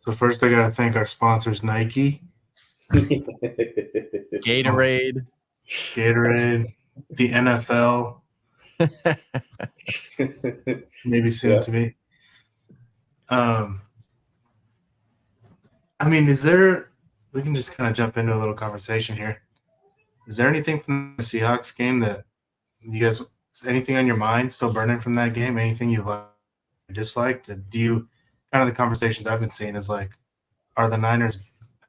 So first, I got to thank our sponsors, Nike, Gatorade, the NFL, maybe soon to be. I mean, we can just kind of jump into a little conversation here. Is there anything from the Seahawks game that you guys, is anything on your mind still burning from that game? Anything you liked or disliked? Do you, kind of the conversations I've been seeing is like, are the Niners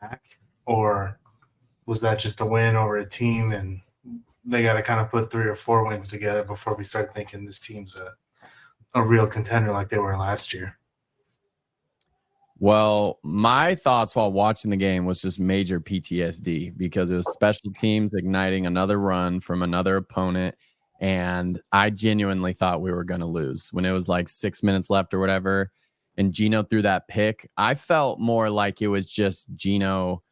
back, or was that just a win over a team and they got to kind of put 3 or 4 wins together before we start thinking this team's a real contender like they were last year? Well, my thoughts while watching the game was just major PTSD because it was special teams igniting another run from another opponent. And I genuinely thought we were going to lose when it was like 6 minutes left or whatever. And Geno threw that pick. I felt more like it was just Geno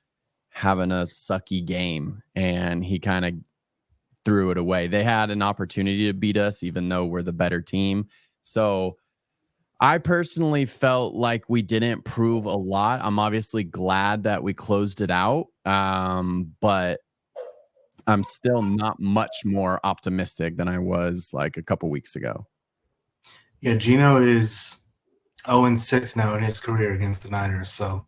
having a sucky game and he kind of threw it away. They had an opportunity to beat us, even though we're the better team. So I personally felt like we didn't prove a lot. I'm obviously glad that we closed it out, but I'm still not much more optimistic than I was like a couple weeks ago. Yeah, Geno is 0-6 now in his career against the Niners, so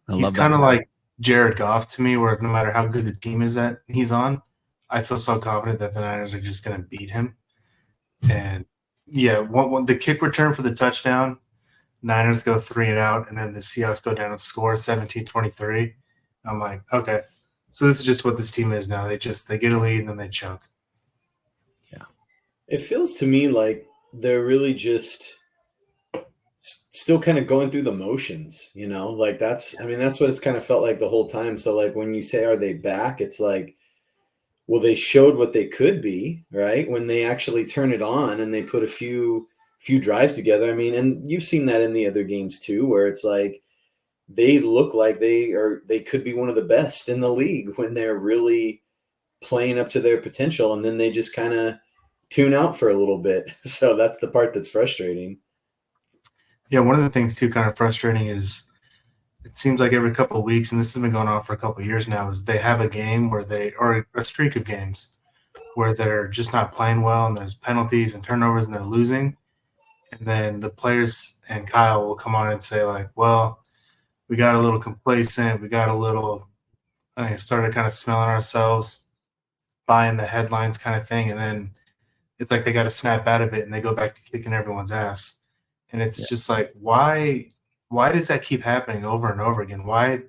he's kind of like Jared Goff to me, where no matter how good the team is that he's on, I feel so confident that the Niners are just going to beat him. And yeah, the kick return for the touchdown, Niners go 3 and out, and then the Seahawks go down and score 17-23. I'm like, okay, so this is just what this team is now. They get a lead and then they choke. Yeah, it feels to me like they're really just still kind of going through the motions, you know, like that's what it's kind of felt like the whole time. So like when you say, are they back? It's like, well, they showed what they could be, right? When they actually turn it on and they put a few drives together. I mean, and you've seen that in the other games too, where it's like, they look like they could be one of the best in the league when they're really playing up to their potential. And then they just kind of tune out for a little bit. So that's the part that's frustrating. Yeah, one of the things too kind of frustrating is it seems like every couple of weeks, and this has been going on for a couple of years now, is they have a game or a streak of games where they're just not playing well and there's penalties and turnovers and they're losing. And then the players and Kyle will come on and say like, well, we got a little complacent. We got a little started kind of smelling ourselves, buying the headlines kind of thing. And then it's like they got to snap out of it and they go back to kicking everyone's ass. And it's just like, why does that keep happening over and over again? Why?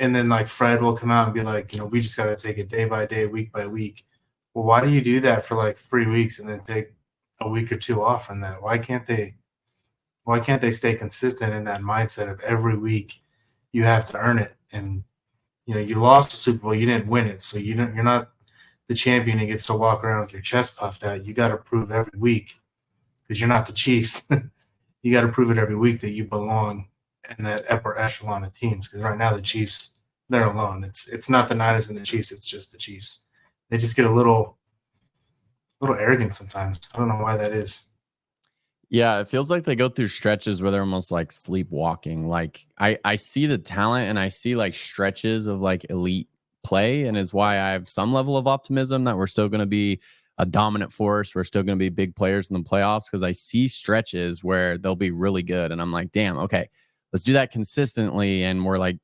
And then like Fred will come out and be like, we just got to take it day by day, week by week. Well, why do you do that for like 3 weeks and then take a week or 2 off from that? Why can't they stay consistent in that mindset of every week you have to earn it? And you lost the Super Bowl, you didn't win it, so you're not the champion and gets to walk around with your chest puffed out. You got to prove every week because you're not the Chiefs. You got to prove it every week that you belong in that upper echelon of teams. Because right now the Chiefs, they're alone. It's not the Niners and the Chiefs. It's just the Chiefs. They just get a little arrogant sometimes. I don't know why that is. Yeah, it feels like they go through stretches where they're almost like sleepwalking. Like I see the talent and I see like stretches of like elite play, and is why I have some level of optimism that we're still going to be a dominant force. We're still going to be big players in the playoffs because I see stretches where they'll be really good. And I'm like, damn, okay, let's do that consistently. And we're like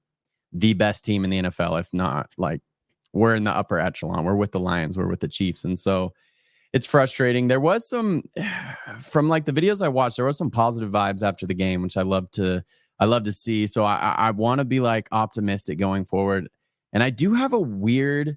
the best team in the NFL. If not, like we're in the upper echelon. We're with the Lions. We're with the Chiefs. And so it's frustrating. There was some, from like the videos I watched, there was some positive vibes after the game, which I love to see. So I want to be like optimistic going forward. And I do have a weird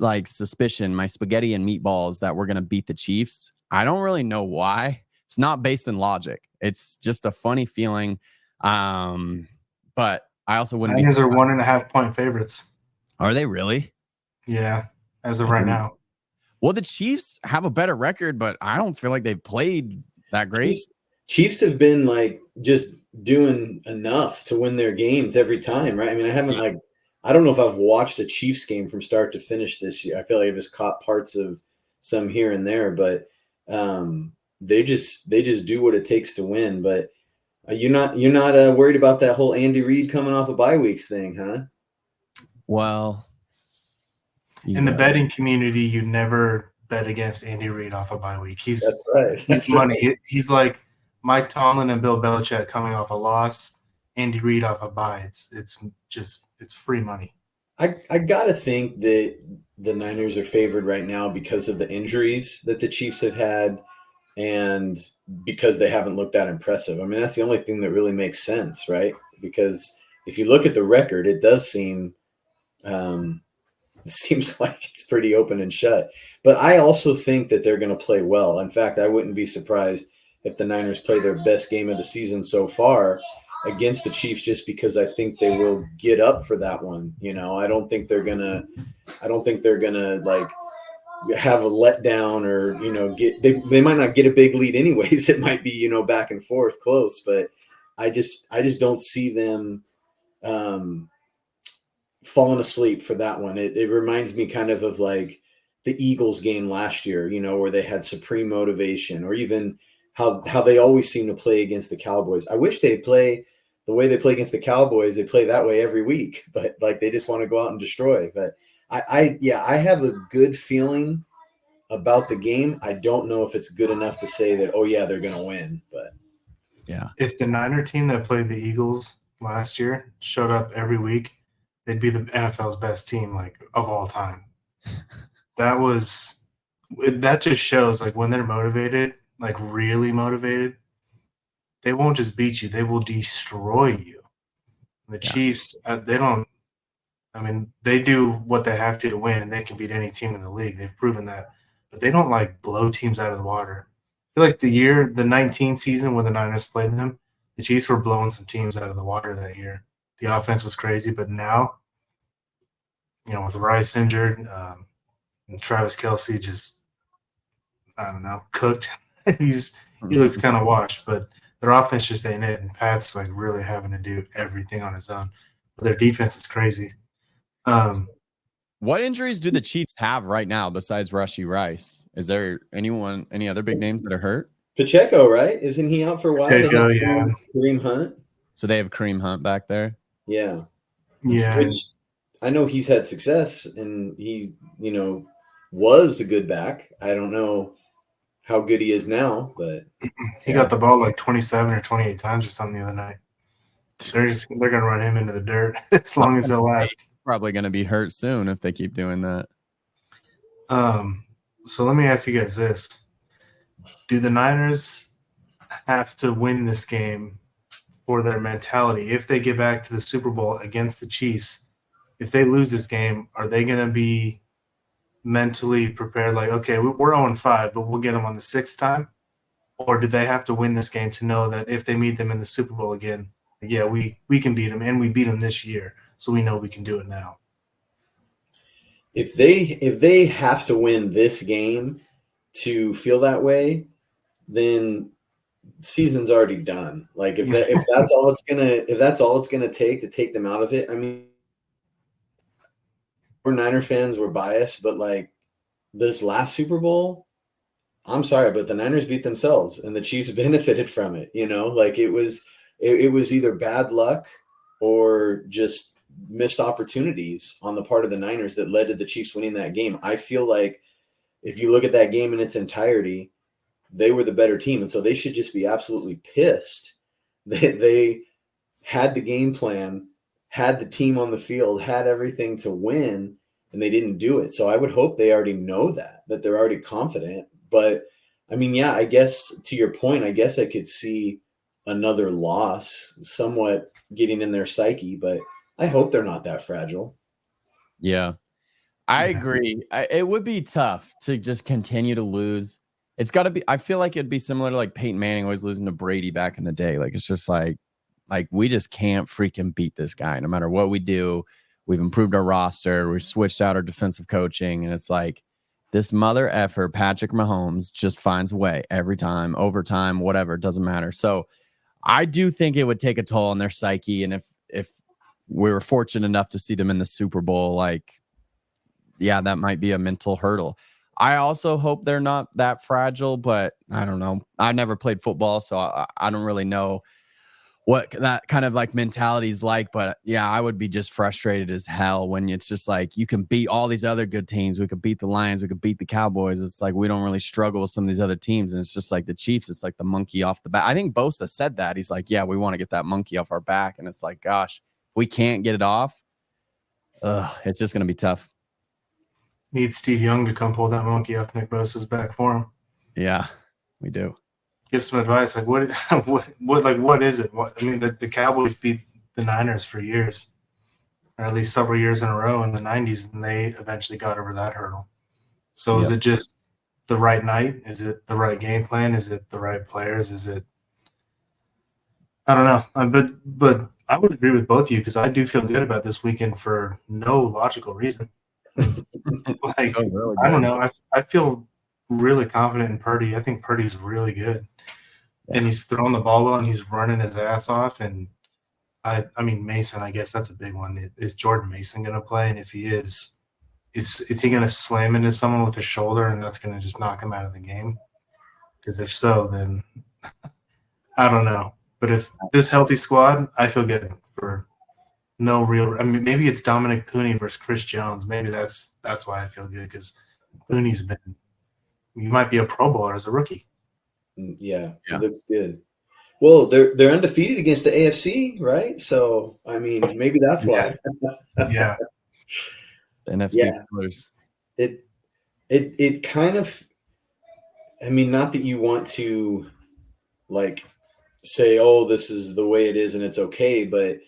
like suspicion, my spaghetti and meatballs, that we're going to beat the Chiefs. I don't really know why. It's not based in logic. It's just a funny feeling. But I also wouldn't be. They're 1.5 point favorites. Are they really? Yeah, as of right now. Well, the Chiefs have a better record, but I don't feel like they've played that great. Chiefs have been like just doing enough to win their games every time, right? I mean, I don't know if I've watched a Chiefs game from start to finish this year. I feel like I've just caught parts of some here and there, but they just do what it takes to win. But You're not worried about that whole Andy Reid coming off of bye weeks thing, huh? Well, In the betting community, you never bet against Andy Reid off a bye week. That's right. He's That's money. right. He's like Mike Tomlin and Bill Belichick coming off a loss. Andy Reid off a bye. It's free money. I gotta think that the Niners are favored right now because of the injuries that the Chiefs have had, and because they haven't looked that impressive. I mean, that's the only thing that really makes sense, right? Because if you look at the record, it does seem it seems like it's pretty open and shut. But I also think that they're going to play well. In fact, I wouldn't be surprised if the Niners play their best game of the season so far against the Chiefs, just because I think they will get up for that one. I don't think they're gonna like have a letdown, or they might not get a big lead anyways. It might be back and forth close, but I just don't see them falling asleep for that one. It reminds me kind of like the Eagles game last year, where they had supreme motivation, or even how they always seem to play against the Cowboys. I wish they play the way they play against the Cowboys. They play that way every week, but like they just want to go out and destroy. But I have a good feeling about the game. I don't know if it's good enough to say that, oh yeah, they're going to win, but yeah. If the Niner team that played the Eagles last year showed up every week, they'd be the NFL's best team, like, of all time. That just shows, like, when they're motivated, like really motivated, they won't just beat you, they will destroy you. The Chiefs, they do what they have to win, and they can beat any team in the league. They've proven that. But they don't, like, blow teams out of the water. I feel like the 19 season when the Niners played them, the Chiefs were blowing some teams out of the water that year. The offense was crazy, but now, with Rice injured, and Travis Kelce just, I don't know, cooked. He looks kind of washed, but their offense just ain't it. And Pat's like really having to do everything on his own. But their defense is crazy. What injuries do the Chiefs have right now besides Rashee Rice? Is there any other big names that are hurt? Pacheco, right? Isn't he out for a while? Pacheco, yeah. Kareem Hunt. So they have Kareem Hunt back there? Yeah. Yeah. Which I know he's had success, and he, was a good back. I don't know how good he is now, but he got the ball like 27 or 28 times or something the other night. They're going to run him into the dirt as long as they'll last. Probably going to be hurt soon if they keep doing that. So let me ask you guys this. Do the Niners have to win this game for their mentality? If they get back to the Super Bowl against the Chiefs, if they lose this game, are they going to be mentally prepared like, okay, we're 0-5, but we'll get them on the sixth time? Or do they have to win this game to know that if they meet them in the Super Bowl again, yeah, we can beat them, and we beat them this year, so we know we can do it now? If they have to win this game to feel that way, then season's already done. Like if that's all it's gonna take to take them out of it. I mean, we're Niner fans, we're biased, but like this last Super Bowl, I'm sorry, but the Niners beat themselves, and the Chiefs benefited from it. Like it was either bad luck or just missed opportunities on the part of the Niners that led to the Chiefs winning that game. I feel like if you look at that game in its entirety, they were the better team. And so they should just be absolutely pissed that they had the game plan, had the team on the field, had everything to win, and they didn't do it. So I would hope they already know that they're already confident. But I mean, yeah, I guess to your point, I guess I could see another loss somewhat getting in their psyche, but I hope they're not that fragile. Yeah, I agree. It would be tough to just continue to lose. It's got to be. I feel like it'd be similar to like Peyton Manning always losing to Brady back in the day. Like it's just like we just can't freaking beat this guy no matter what we do. We've improved our roster. We've switched out our defensive coaching, and it's like this mother effer Patrick Mahomes just finds a way every time, overtime, whatever, it doesn't matter. So I do think it would take a toll on their psyche, and if we were fortunate enough to see them in the Super Bowl, like, yeah, that might be a mental hurdle. I also hope they're not that fragile, but I don't know. I never played football, so I don't really know what that kind of like mentality is like. But yeah, I would be just frustrated as hell when it's just like you can beat all these other good teams. We could beat the Lions. We could beat the Cowboys. It's like we don't really struggle with some of these other teams. And it's just like the Chiefs, it's like the monkey off the back. I think Bosa said that. He's like, yeah, we want to get that monkey off our back. And it's like, gosh, we can't get it off. It's just going to be tough. Need Steve Young to come pull that monkey off Nick Bosa's back for him. Yeah, we do. Give some advice. Like what is it? I mean, the Cowboys beat the Niners for years, or at least several years in a row in the 90s, and they eventually got over that hurdle. So is it just the right night? Is it the right game plan? Is it the right players? Is it – I don't know. But I would agree with both of you because I do feel good about this weekend for no logical reason. Like, really I don't know. I feel really confident in Purdy. I think Purdy's really good. Yeah. And he's throwing the ball well, and he's running his ass off. And, I mean, Mason, I guess that's a big one. Is Jordan Mason going to play? And if he is he going to slam into someone with his shoulder, and that's going to just knock him out of the game? Because if so, then I don't know. But if this healthy squad, I feel good for no real – I mean, maybe it's Dominic Pooney versus Chris Jones. Maybe that's why I feel good, because Pooney's been – you might be a Pro Bowler as a rookie. Yeah, it looks good. Well, they're undefeated against the AFC, right? So, I mean, maybe that's why. Yeah. The NFC colors. It kind of – I mean, not that you want to, like, say, oh, this is the way it is and it's okay, but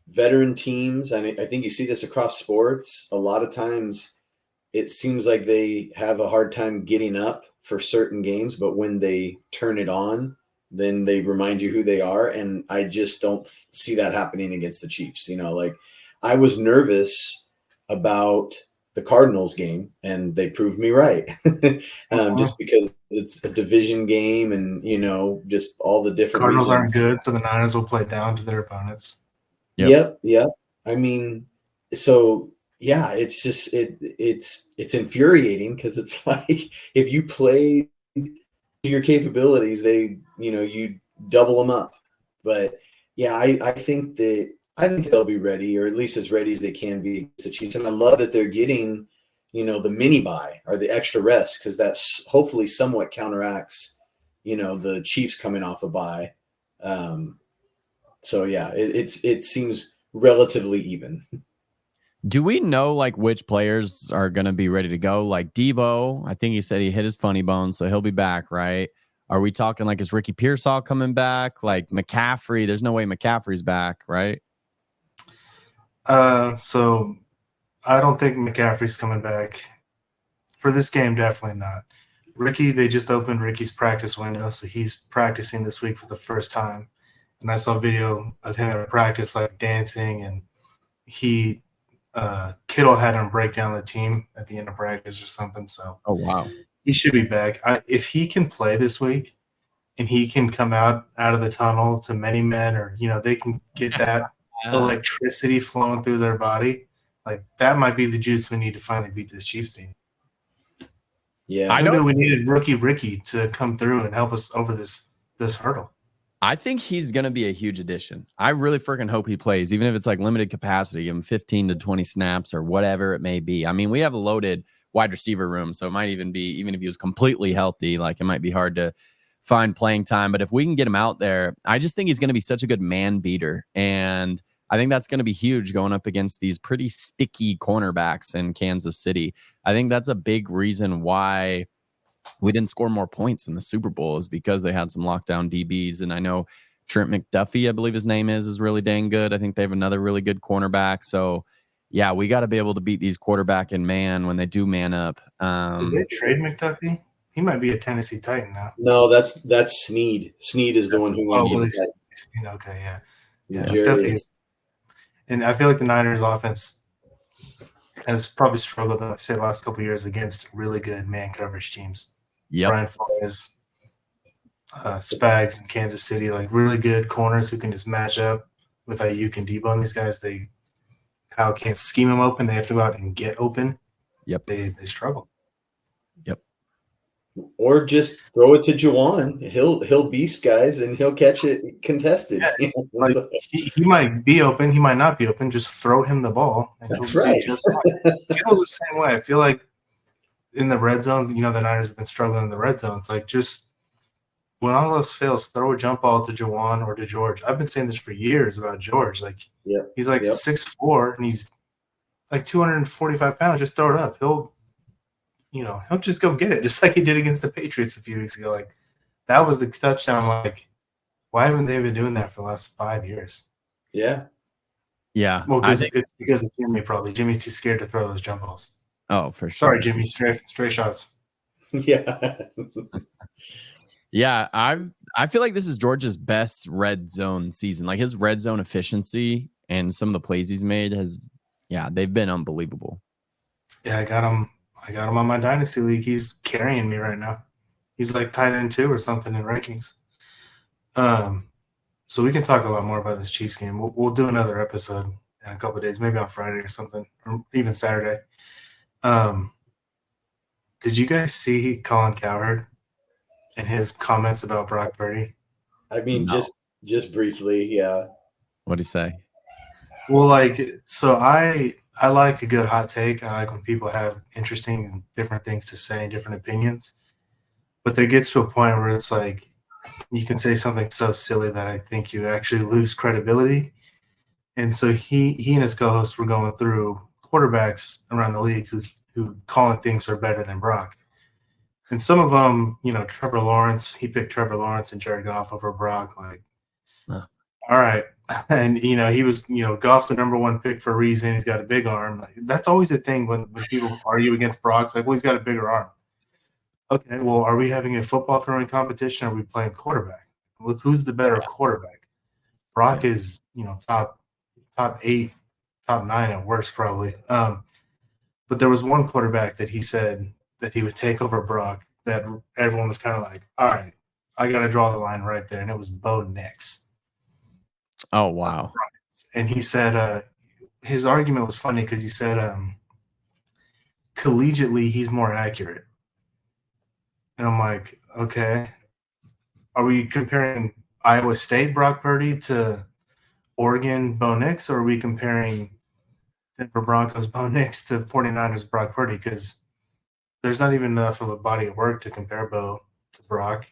veteran teams, and I think you see this across sports, a lot of times it seems like they have a hard time getting up for certain games, but when they turn it on, then they remind you who they are. And I just don't see that happening against the Chiefs. You know, like, I was nervous about the Cardinals game, and they proved me right. Just because it's a division game, and, you know, just all the different Cardinals reasons. aren't good, so the Niners will play down to their opponents. Yep. I mean, so yeah, it's just it's infuriating, because it's like, if you play to your capabilities, you double them up. But yeah, I think they'll be ready, or at least as ready as they can be against the Chiefs. And I love that they're getting, the mini bye or the extra rest, because that's hopefully somewhat counteracts, the Chiefs coming off a bye. So yeah, it seems relatively even. Do we know, like, which players are going to be ready to go? Like Debo, I think he said he hit his funny bone, so he'll be back, right? Are we talking like, is Ricky Pearsall coming back? Like McCaffrey, there's no way McCaffrey's back, right? So I don't think McCaffrey's coming back for this game. Definitely not. Ricky, they just opened Ricky's practice window, so he's practicing this week for the first time. And I saw a video of him at practice, like, dancing, and Kittle had him break down the team at the end of practice or something. So, oh wow, he should be back. If he can play this week, and he can come out of the tunnel to many men, or they can get that electricity flowing through their body, like, that might be the juice we need to finally beat this Chiefs team. Yeah, I know we needed rookie Ricky to come through and help us over this hurdle. I think he's going to be a huge addition. I really freaking hope he plays, even if it's like limited capacity, give him 15 to 20 snaps or whatever it may be. I mean, we have a loaded wide receiver room, so it might even be, even if he was completely healthy, like, it might be hard to find playing time. But if we can get him out there, I just think he's going to be such a good man beater. And I think that's going to be huge going up against these pretty sticky cornerbacks in Kansas City. I think that's a big reason why we didn't score more points in the Super Bowl, is because they had some lockdown DBs. And I know Trent McDuffie, I believe his name is really dang good. I think they have another really good cornerback. So yeah, we got to be able to beat these quarterback and man when they do man up. Did they trade McDuffie? He might be a Tennessee Titan now. No, that's Snead. Snead is the one who went. Okay, yeah. McDuffie. And I feel like the Niners offense has probably struggled, let's say, the last couple of years against really good man coverage teams. Yep. Brian Flores, Spags in Kansas City, like, really good corners who can just match up with Ayuk and Debo and these guys. Kyle can't scheme them open. They have to go out and get open. Yep. They struggle. Yep. Or just throw it to Juwan. He'll beast guys and he'll catch it contested. Yeah, like he might be open, he might not be open. Just throw him the ball, and That's he'll be right. just fine. Kittle's the same way. I feel like in the red zone, the Niners have been struggling in the red zone. It's like just when all else fails, throw a jump ball to Juwan or to George. I've been saying this for years about George. Like he's like 6'4" and he's like 245 pounds. Just throw it up. He'll just go get it, just like he did against the Patriots a few weeks ago. Like that was the touchdown. Like, why haven't they been doing that for the last 5 years? Yeah. Well, it's because of Jimmy. Probably Jimmy's too scared to throw those jump balls. Oh, for sure. Sorry, Jimmy. Stray shots. Yeah. Yeah, I feel like this is George's best red zone season. Like his red zone efficiency and some of the plays he's made they've been unbelievable. Yeah, I got him on my dynasty league. He's carrying me right now. He's like tight end 2 or something in rankings. So we can talk a lot more about this Chiefs game. We'll do another episode in a couple of days, maybe on Friday or something, or even Saturday. Did you guys see Colin Cowherd and his comments about Brock Purdy? I mean, just briefly, yeah. What'd he say? Well, so I like a good hot take. I like when people have interesting and different things to say and different opinions. But there gets to a point where it's like you can say something so silly that I think you actually lose credibility. And so he and his co-host were going through quarterbacks around the league who Colin thinks are better than Brock. And some of them, Trevor Lawrence, he picked Trevor Lawrence and Jared Goff over Brock. Like, all right. And, he was, Goff's the number 1 pick for a reason. He's got a big arm. Like, that's always a thing when people argue against Brock. It's like, well, he's got a bigger arm. Okay, well, are we having a football throwing competition? Or are we playing quarterback? Look, who's the better quarterback? Brock is, top 8, top 9 at worst, probably. But there was one quarterback that he said that he would take over Brock that everyone was kind of like, all right, I got to draw the line right there. And it was Bo Nix. Oh, wow. And he said his argument was funny because he said collegiately he's more accurate. And I'm like, okay, are we comparing Iowa State Brock Purdy to Oregon Bo Nix, or are we comparing Denver Broncos Bo Nix to 49ers Brock Purdy? Because there's not even enough of a body of work to compare Bo to Brock.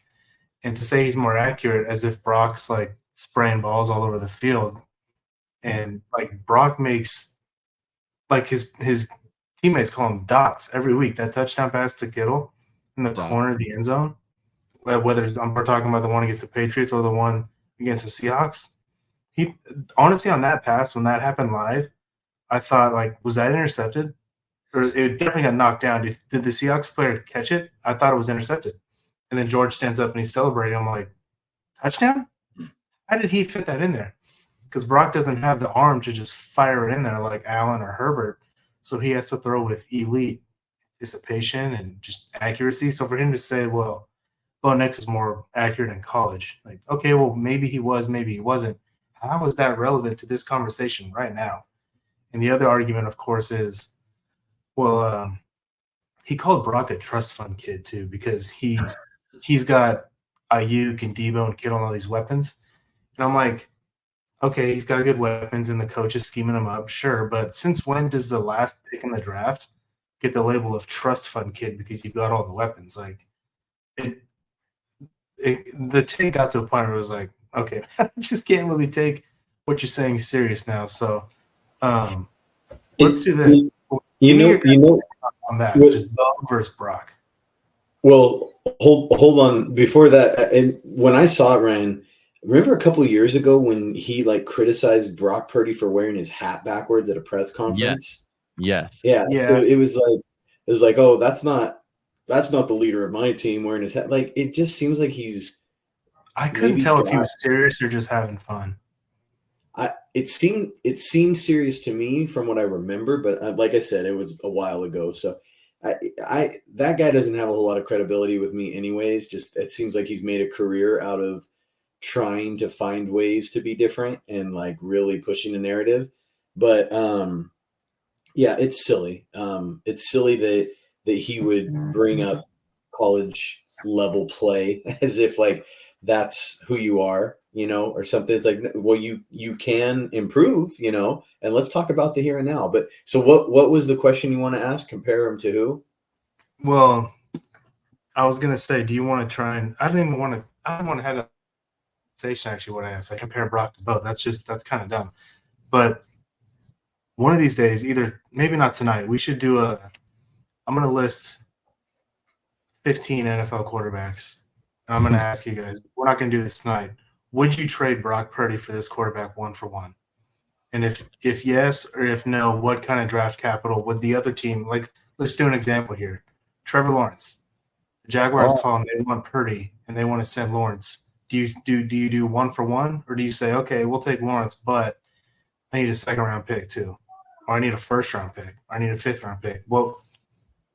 And to say he's more accurate as if Brock's like spraying balls all over the field. And like Brock makes like his teammates call him dots every week. That touchdown pass to Kittle in the corner of the end zone, whether we're talking about the one against the Patriots or the one against the Seahawks. He honestly, on that pass, when that happened live, I thought, like, was that intercepted? Or it definitely got knocked down. Did the Seahawks player catch it? I thought it was intercepted. And then George stands up and he's celebrating. I'm like, touchdown? How did he fit that in there? Because Brock doesn't have the arm to just fire it in there like Allen or Herbert. So he has to throw with elite anticipation and just accuracy. So for him to say, well, Bo Nix is more accurate in college. Like, okay, well, maybe he was, maybe he wasn't. How is that relevant to this conversation right now? And the other argument, of course, is, well, he called Brock a trust fund kid too, because he's got Ayuk and Debo and Kittle and all these weapons. And I'm like, okay, he's got good weapons and the coach is scheming him up, sure. But since when does the last pick in the draft get the label of trust fund kid because you've got all the weapons? Like, the take got to a point where it was like, okay, I just can't really take what you're saying serious now. So let's do that. On that, just Bo versus Brock. Well, hold on. Before that, and when I saw it, Ryan, remember a couple of years ago when he like criticized Brock Purdy for wearing his hat backwards at a press conference? Yes. Yeah. So it was like, oh, that's not the leader of my team wearing his hat. Like, it just seems like I couldn't tell if he was serious or just having fun. It seemed serious to me from what I remember, but like I said, it was a while ago. So that guy doesn't have a whole lot of credibility with me anyways. Just, it seems like he's made a career out of trying to find ways to be different and like really pushing the narrative. But yeah, it's silly. It's silly that he would bring up college level play as if like that's who you are, or something. It's like, well, you can improve, and let's talk about the here and now. But so what was the question you want to ask? Compare him to who? Well, I was gonna say, do you want to try and I didn't want to have a conversation actually what I asked. I compare Brock to both. That's kind of dumb. But one of these days, either maybe not tonight, we should do I'm gonna list 15 NFL quarterbacks. And I'm gonna ask you guys, we're not gonna do this tonight. Would you trade Brock Purdy for this quarterback 1-for-1? And if yes or if no, what kind of draft capital would the other team like? Let's do an example here. Trevor Lawrence. The Jaguars call and they want Purdy and they want to send Lawrence. Do you do 1-for-1 or do you say, okay, we'll take Lawrence, but I need a second round pick too, or I need a first round pick, or I need a fifth round pick? Well,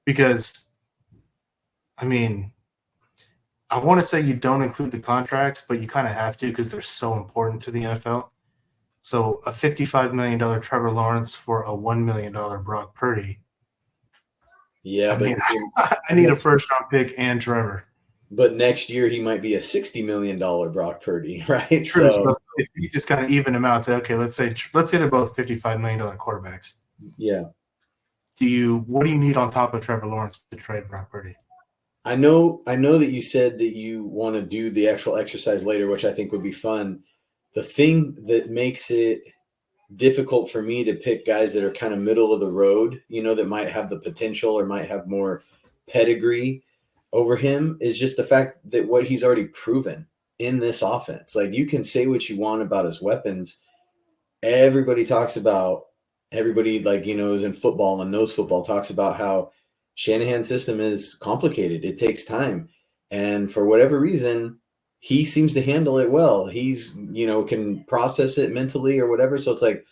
because I mean, I want to say you don't include the contracts, but you kind of have to because they're so important to the NFL. So a $55 million Trevor Lawrence for a $1 million Brock Purdy. Yeah, I need a first round pick and Trevor. But next year he might be a $60 million Brock Purdy, right? True. So if you just kind of even them out, say, okay, let's say they're both $55 million quarterbacks. Yeah. What do you need on top of Trevor Lawrence to trade Brock Purdy? I know that you said that you want to do the actual exercise later, which I think would be fun. The thing that makes it difficult for me to pick guys that are kind of middle of the road, that might have the potential or might have more pedigree over him is just the fact that what he's already proven in this offense. Like, you can say what you want about his weapons. Everybody, like, is in football and knows football, talks about how Shanahan's system is complicated. It takes time. And for whatever reason, he seems to handle it well. He's, can process it mentally or whatever. So it's like,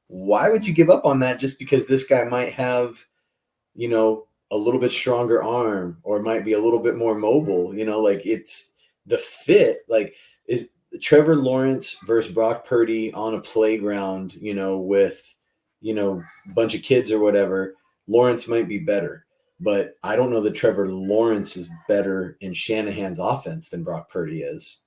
why would you give up on that just because this guy might have, a little bit stronger arm or might be a little bit more mobile? Like, it's the fit. Like, is Trevor Lawrence versus Brock Purdy on a playground, with, a bunch of kids or whatever, Lawrence might be better. But I don't know that Trevor Lawrence is better in Shanahan's offense than Brock Purdy is.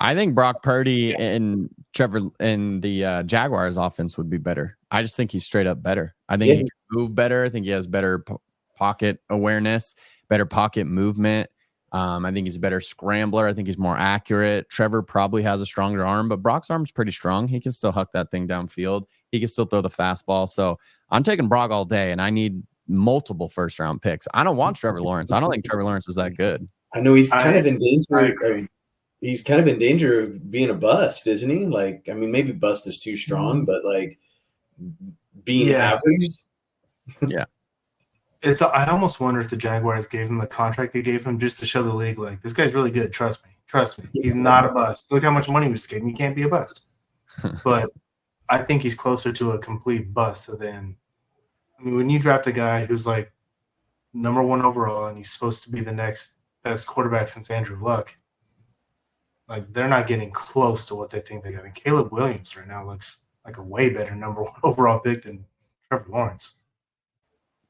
I think Brock Purdy and Trevor and the Jaguars offense would be better. I just think he's straight up better. I think he can move better. I think he has better pocket awareness, better pocket movement. I think he's a better scrambler. I think he's more accurate. Trevor probably has a stronger arm, but Brock's arm's pretty strong. He can still huck that thing downfield. He can still throw the fastball. So I'm taking Brock all day, and I need multiple first round picks. I don't want Trevor Lawrence. I don't think Trevor Lawrence is that good. I know he's kind of in danger of being a bust, isn't he? Like, I mean, maybe bust is too strong, but like being average. Yeah. I almost wonder if the Jaguars gave him the contract they gave him just to show the league, like, this guy's really good. Trust me. He's not a bust. Look how much money we just gave him. He can't be a bust. But I think he's closer to a complete bust than, I mean, when you draft a guy who's like number 1 overall and he's supposed to be the next best quarterback since Andrew Luck, like, they're not getting close to what they think they got. And Caleb Williams right now looks like a way better number 1 overall pick than Trevor Lawrence.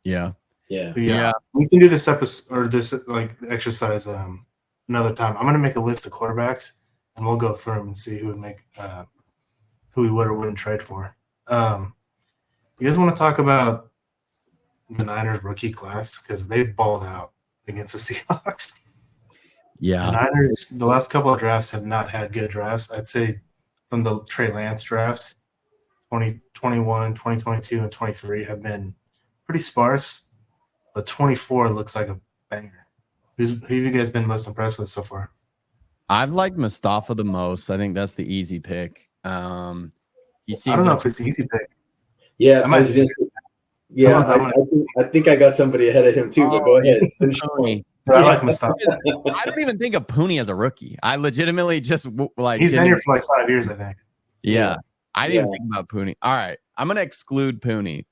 Yeah. Yeah. We can do this episode or this like exercise another time. I'm gonna make a list of quarterbacks and we'll go through them and see who we would or wouldn't trade for. You guys want to talk about the Niners rookie class because they balled out against the Seahawks? Yeah. The Niners, the last couple of drafts have not had good drafts. I'd say from the Trey Lance draft, 2021, 2022, and 23 have been pretty sparse, but 24 looks like a banger. Who have you guys been most impressed with so far? I've liked Mustafa the most. I think that's the easy pick. He seems I don't know if it's an easy pick. Yeah, I think I got somebody ahead of him too, but go ahead. I like Mustafa. I don't even think of Pooney as a rookie. I legitimately just like he's been here for like 5 years, I think. Yeah. I didn't even think about Pooney. All right. I'm going to exclude Pooney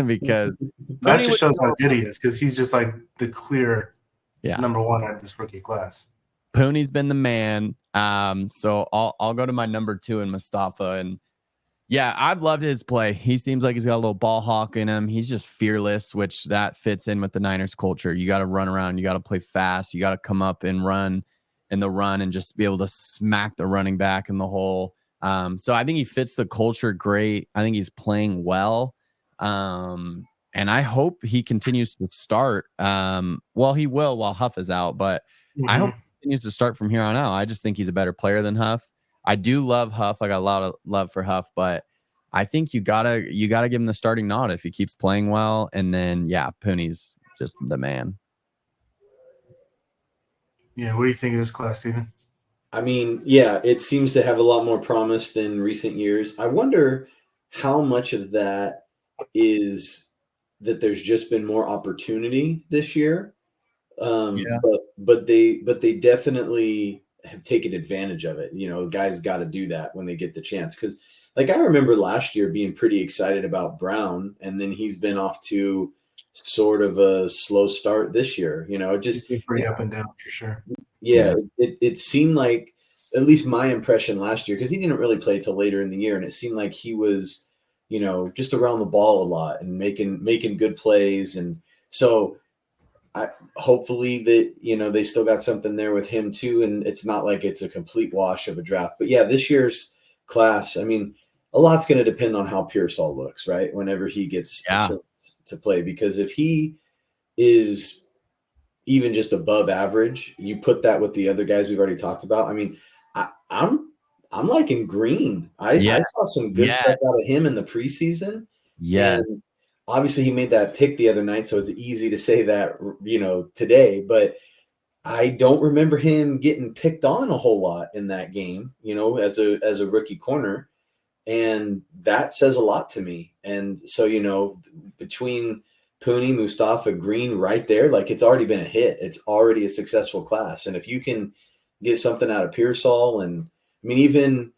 because that just shows how good he is because he's just like the clear number 1 out of this rookie class. Pooney's been the man. So I'll go to my number 2 in Mustafa. And Yeah, I've loved his play. He seems like he's got a little ball hawk in him. He's just fearless, which that fits in with the Niners culture. You got to run around. You got to play fast. You got to come up and run in the run and just be able to smack the running back in the hole. So I think he fits the culture great. I think he's playing well. And I hope he continues to start. Well, he will while Huff is out, but I hope he continues to start from here on out. I just think he's a better player than Huff. I do love Huff. I got a lot of love for Huff, but I think you gotta give him the starting nod if he keeps playing well. And then Pooney's just the man. Yeah, what do you think of this class, Steven? I mean, yeah, it seems to have a lot more promise than recent years. I wonder how much of that is that there's just been more opportunity this year. But they definitely have taken advantage of it. Guys got to do that when they get the chance. Because I remember last year being pretty excited about Brown, and then he's been off to sort of a slow start this year. Just pretty up and down for sure. Yeah. It seemed like, at least my impression last year, because he didn't really play till later in the year, and it seemed like he was, just around the ball a lot and making good plays. And so hopefully that, they still got something there with him too. And it's not like it's a complete wash of a draft. But yeah, this year's class, I mean, a lot's going to depend on how Pearsall looks, right? Whenever he gets a chance to play, because if he is even just above average, you put that with the other guys we've already talked about. I mean, I'm liking Green. I saw some good stuff out of him in the preseason. Yeah. And obviously he made that pick the other night, so it's easy to say that, today, but I don't remember him getting picked on a whole lot in that game, as a rookie corner. And that says a lot to me. And so, between Pooney, Mustafa, Green right there, it's already been a hit. It's already a successful class. And if you can get something out of Pearsall, and I mean, even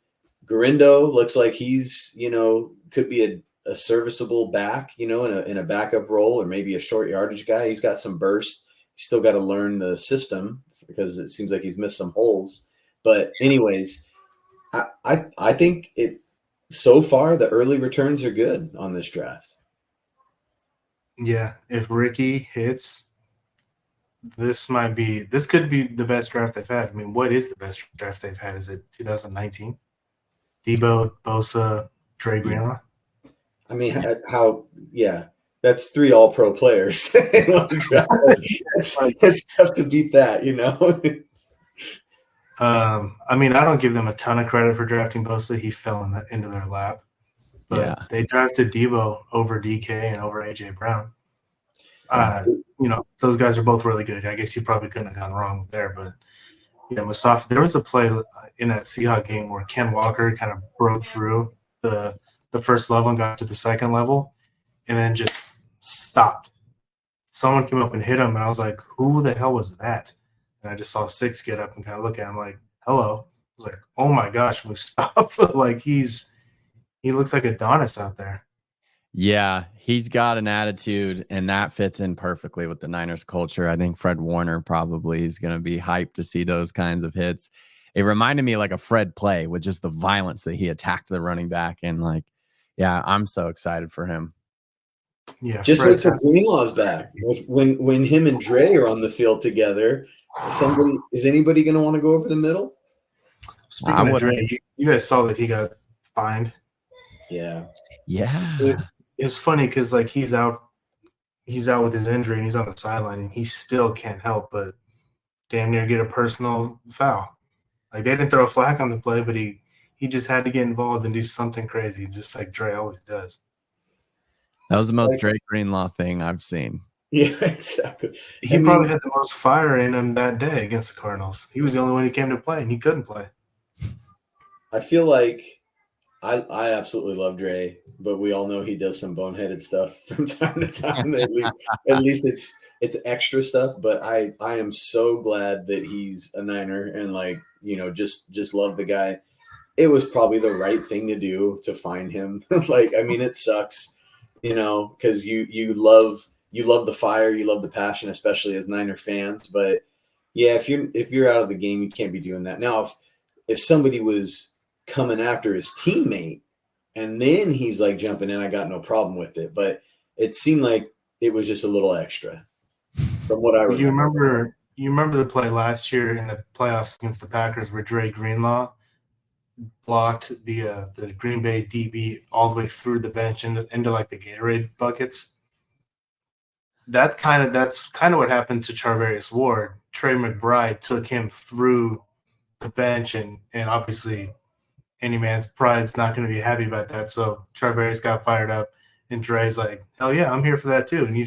Garindo looks like he's, could be a serviceable back, in a backup role, or maybe a short yardage guy. He's got some burst. He's still got to learn the system because it seems like he's missed some holes. But anyways, I think so far the early returns are good on this draft. Yeah, if Ricky hits, this could be the best draft they've had. I mean, what is the best draft they've had? Is it 2019? Debo, Bosa, Dre Greenlaw? I mean, that's 3 all-pro players in one draft. It's tough to beat that, I mean, I don't give them a ton of credit for drafting Bosa. He fell into their lap. But they drafted Debo over DK and over AJ Brown. Those guys are both really good. I guess you probably couldn't have gone wrong there. But Mustafa, there was a play in that Seahawks game where Ken Walker kind of broke through the first level and got to the second level and then just stopped. Someone came up and hit him, and I was like, who the hell was that? And I just saw Six get up and kind of look at him like, hello. I was like, oh my gosh, Mustafa. He looks like Adonis out there. Yeah, he's got an attitude, and that fits in perfectly with the Niners culture. I think Fred Warner probably is going to be hyped to see those kinds of hits. It reminded me like a Fred play with just the violence that he attacked the running back. And I'm so excited for him. Yeah, just wait till Greenlaw's back. When him and Dre are on the field together, is anybody going to want to go over the middle? Speaking of Dre, you guys saw that he got fined. Yeah. It's funny because he's out with his injury and he's on the sideline and he still can't help but damn near get a personal foul. They didn't throw a flag on the play, but he just had to get involved and do something crazy, just like Dre always does. That was the most Dre Greenlaw thing I've seen. Yeah, exactly. He probably had the most fire in him that day against the Cardinals. He was the only one who came to play, and he couldn't play. I feel like I absolutely love Dre, but we all know he does some boneheaded stuff from time to time. At least it's extra stuff. But I am so glad that he's a Niner and just love the guy. It was probably the right thing to do to find him. It sucks, because you love the fire, you love the passion, especially as Niner fans. But yeah, if you're out of the game, you can't be doing that. Now, if somebody was coming after his teammate, and then he's like jumping in. I got no problem with it, but it seemed like it was just a little extra from what I remember. You remember the play last year in the playoffs against the Packers where Dre Greenlaw blocked the Green Bay DB all the way through the bench into like the Gatorade buckets. That's kind of what happened to Charvarius Ward. Trey McBride took him through the bench, and obviously any man's pride's not going to be happy about that. So Charvarius got fired up, and Dre's like, "Hell yeah, I'm here for that too." And he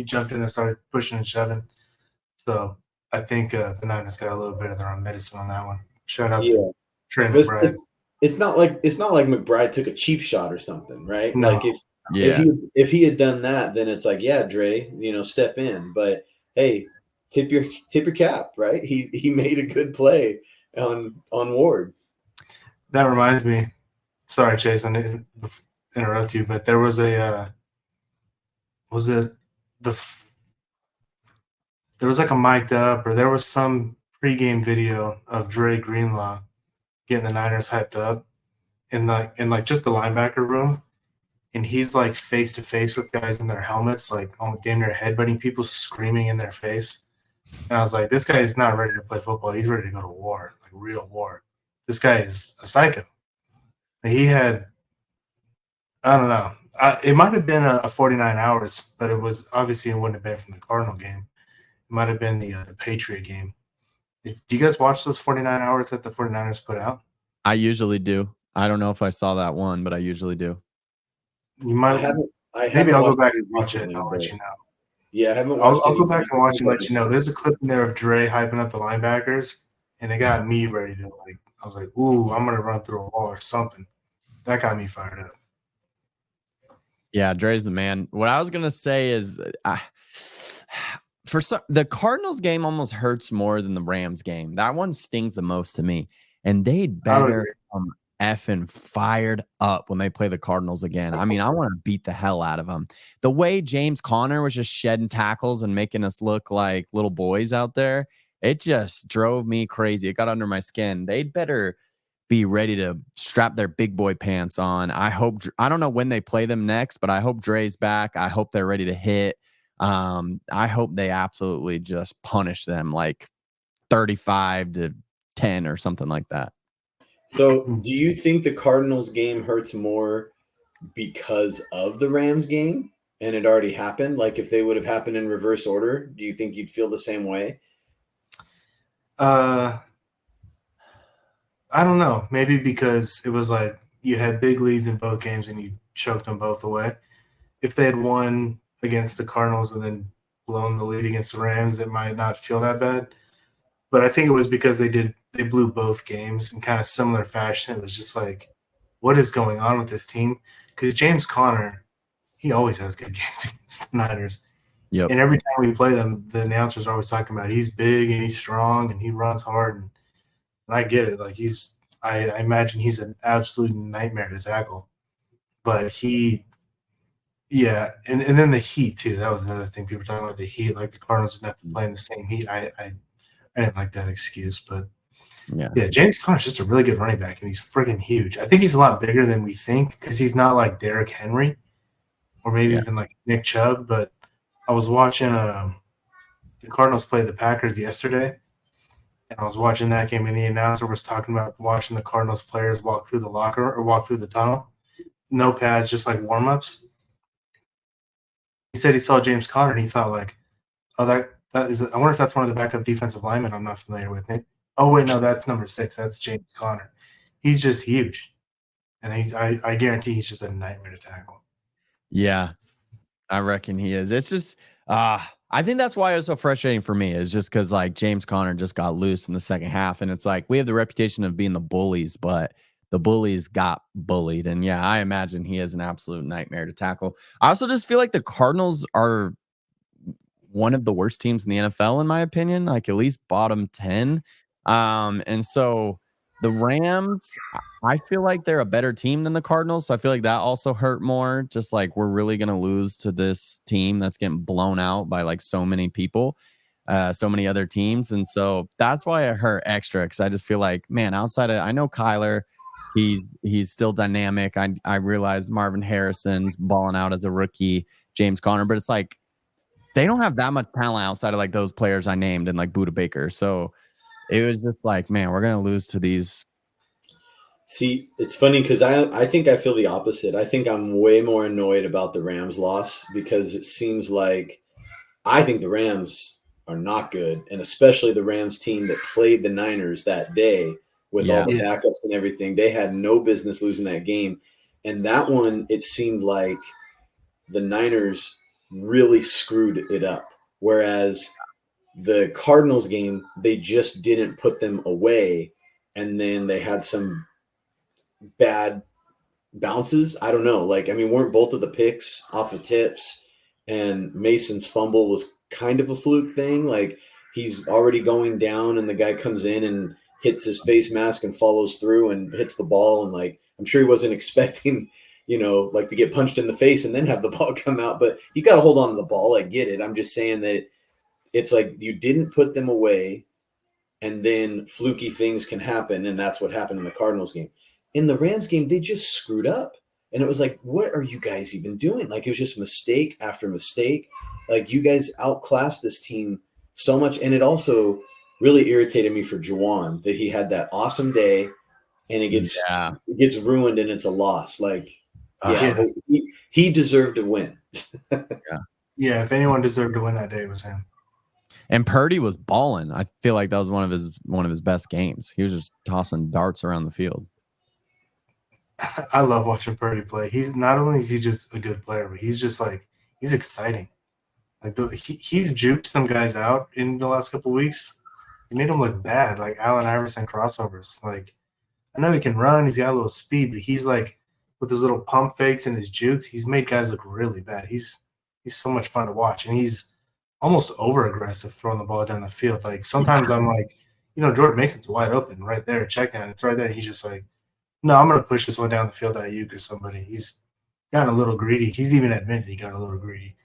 jumped in there, started pushing and shoving. So I think the Niners got a little bit of their own medicine on that one. Shout out to Trey McBride. It's not like McBride took a cheap shot or something, right? No. Like if he had done that, then it's like, yeah, Dre, step in. But hey, tip your cap, right? He made a good play on Ward. That reminds me. Sorry, Chase, I didn't interrupt you, but there was there was like a mic'd up, or there was some pregame video of Dre Greenlaw getting the Niners hyped up in just the linebacker room, and he's like face to face with guys in their helmets, like damn near headbutting people, screaming in their face. And I was like, this guy is not ready to play football. He's ready to go to war, like real war. This guy is a psycho. He had, I don't know. It might have been a 49 hours, but it was obviously it wouldn't have been from the Cardinal game. It might have been the Patriot game. Do you guys watch those 49 hours that the 49ers put out? I usually do. I don't know if I saw that one, but I usually do. You might. Maybe I'll go back and watch it. And I'll let you know. Yeah, I haven't watched I'll go back and watch it and let you know. There's a clip in there of Dre hyping up the linebackers, and it got me ready to I was like, ooh, I'm going to run through a wall or something. That got me fired up. Yeah, Dre's the man. What I was going to say is the Cardinals game almost hurts more than the Rams game. That one stings the most to me. And they'd better come effing fired up when they play the Cardinals again. I mean, I want to beat the hell out of them. The way James Conner was just shedding tackles and making us look like little boys out there, it just drove me crazy. It got under my skin. They'd better be ready to strap their big boy pants on. I don't know when they play them next, but I hope Dre's back. I hope they're ready to hit. I hope they absolutely just punish them like 35-10 or something like that. So do you think the Cardinals game hurts more because of the Rams game and it already happened? Like if they would have happened in reverse order, do you think you'd feel the same way? I don't know. Maybe because it was like you had big leads in both games and you choked them both away. If they had won against the Cardinals and then blown the lead against the Rams, it might not feel that bad. But I think it was because they blew both games in kind of similar fashion. It was just like, what is going on with this team? Because James Conner, he always has good games against the Niners. Yep. And every time we play them, the announcers are always talking about he's big and he's strong and he runs hard. And I get it. Like I imagine he's an absolute nightmare to tackle. But and then the heat too. That was another thing people were talking about, the heat. Like the Cardinals didn't have to play in the same heat. I didn't like that excuse, but yeah, James Conner's just a really good running back, and he's friggin' huge. I think he's a lot bigger than we think because he's not like Derrick Henry or maybe even like Nick Chubb. But I was watching the Cardinals play the Packers yesterday, and I was watching that game, and the announcer was talking about watching the Cardinals players walk through the locker or walk through the tunnel. No pads, just like warm-ups. He said he saw James Conner, and he thought like, oh, that is. I wonder if that's one of the backup defensive linemen I'm not familiar with. Oh wait, no, that's number 6. That's James Conner. He's just huge, and I guarantee he's just a nightmare to tackle. Yeah, I reckon he is. It's just I think that's why it was so frustrating for me, is just because like James Conner just got loose in the second half, and it's like we have the reputation of being the bullies, but the bullies got bullied, and yeah, I imagine he is an absolute nightmare to tackle. I also just feel like the Cardinals are one of the worst teams in the NFL, in my opinion, like at least bottom 10. And so the Rams, I feel like they're a better team than the Cardinals. So I feel like that also hurt more. Just like we're really going to lose to this team that's getting blown out by like so many people, so many other teams. And so that's why it hurt extra, because I just feel like, man, outside of, I know Kyler, He's still dynamic. I realize Marvin Harrison's balling out as a rookie, James Conner, but it's like they don't have that much talent outside of like those players I named and like Budda Baker. So it was just like, man, we're gonna lose to these. See, it's funny because I think I feel the opposite. I think I'm way more annoyed about the Rams loss because it seems like I think the Rams are not good, and especially the Rams team that played the Niners that day with all the backups and everything. They had no business losing that game. And that one, it seemed like the Niners really screwed it up. Whereas the Cardinals game, they just didn't put them away. And then they had some bad bounces. I don't know. Like, I mean, weren't both of the picks off of tips? And Mason's fumble was kind of a fluke thing. Like, he's already going down and the guy comes in and hits his face mask and follows through and hits the ball. And like, I'm sure he wasn't expecting, like to get punched in the face and then have the ball come out, but you got to hold on to the ball. I get it. I'm just saying that it's like you didn't put them away and then fluky things can happen. And that's what happened in the Cardinals game. In the Rams game, they just screwed up. And it was like, what are you guys even doing? Like, it was just mistake after mistake. Like, you guys outclassed this team so much. And it also really irritated me for Juwan that he had that awesome day and it gets ruined and it's a loss. Like, he deserved to win. Yeah, if anyone deserved to win that day, it was him. And Purdy was balling. I feel like that was one of his best games. He was just tossing darts around the field. I love watching Purdy play. He's not only is he just a good player, but he's just like he's exciting. Like he's juked some guys out in the last couple of weeks. He made them look bad, like Allen Iverson crossovers. Like I know he can run, he's got a little speed, but he's like with his little pump fakes and his jukes, he's made guys look really bad. He's so much fun to watch, and he's almost over aggressive throwing the ball down the field. Like sometimes I'm like, Jordan Mason's wide open right there, check down, it's right there. And he's just like, no, I'm going to push this one down the field at Ayuk or somebody. He's gotten a little greedy. He's even admitted he got a little greedy.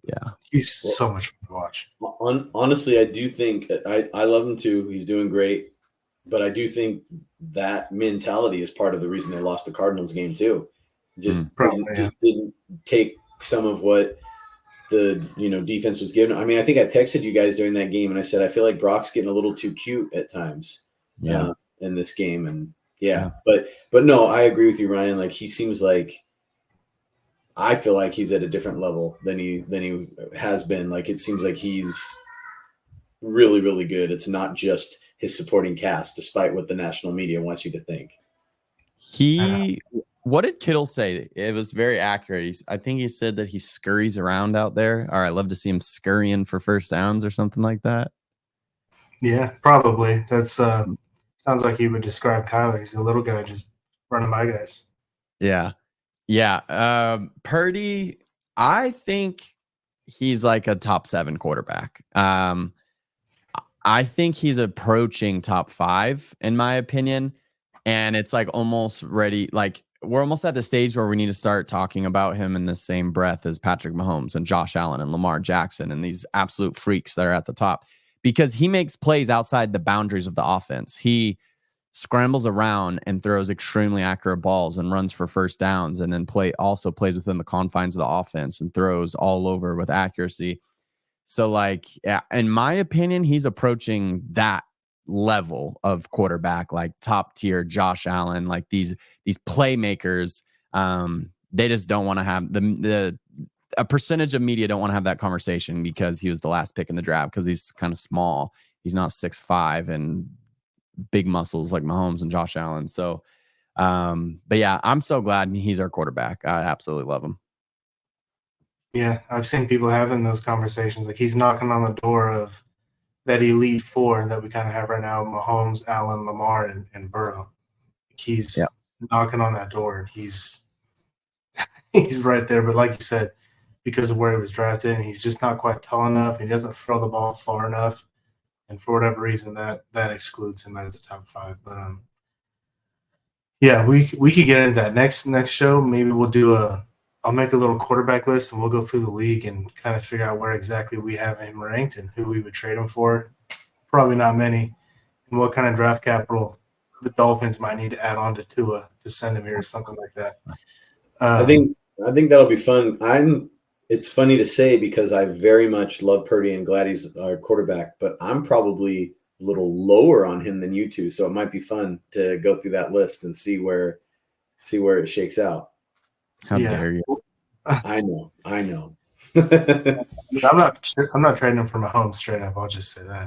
Yeah. He's so much fun to watch. Honestly, I do think I love him too. He's doing great. But I do think that mentality is part of the reason they lost the Cardinals game too. Just didn't take some of what the defense was given. I mean, I think I texted you guys during that game and I said, I feel like Brock's getting a little too cute at times in this game. And but no, I agree with you, Ryan. Like he seems like I feel like he's at a different level than he has been. Like it seems like he's really, really good. It's not just his supporting cast, despite what the national media wants you to think. What did Kittle say? It was very accurate. I think he said that he scurries around out there. All right, I'd love to see him scurrying for first downs or something like that. Yeah, probably. That's sounds like he would describe Kyler. He's a little guy just running by guys. Yeah. Purdy, I think he's like a top 7 quarterback. I think he's approaching top 5 in my opinion. And it's like almost ready. Like we're almost at the stage where we need to start talking about him in the same breath as Patrick Mahomes and Josh Allen and Lamar Jackson and these absolute freaks that are at the top. Because he makes plays outside the boundaries of the offense. He scrambles around and throws extremely accurate balls and runs for first downs and then also plays within the confines of the offense and throws all over with accuracy. So like, in my opinion, he's approaching that level of quarterback, like top tier Josh Allen, like these playmakers. They just don't want to have a percentage of media don't want to have that conversation because he was the last pick in the draft because he's kind of small. He's not 6'5" and big muscles like Mahomes and Josh Allen. So, but yeah, I'm so glad he's our quarterback. I absolutely love him. Yeah, I've seen people having those conversations. Like he's knocking on the door of that elite 4 that we kind of have right now: Mahomes, Allen, Lamar, and Burrow. He's knocking on that door, and he's right there. But like you said, because of where he was drafted, and he's just not quite tall enough. He doesn't throw the ball far enough, and for whatever reason, that excludes him out of the top 5. But yeah, we could get into that next show. Maybe we'll do I'll make a little quarterback list, and we'll go through the league and kind of figure out where exactly we have him ranked and who we would trade him for. Probably not many, and what kind of draft capital the Dolphins might need to add on to Tua to send him here or something like that. I think that'll be fun. It's funny to say because I very much love Purdy and glad he's our quarterback, but I'm probably a little lower on him than you two. So it might be fun to go through that list and see where it shakes out. How dare you? I know. I'm not trading him for Mahomes straight up. I'll just say that.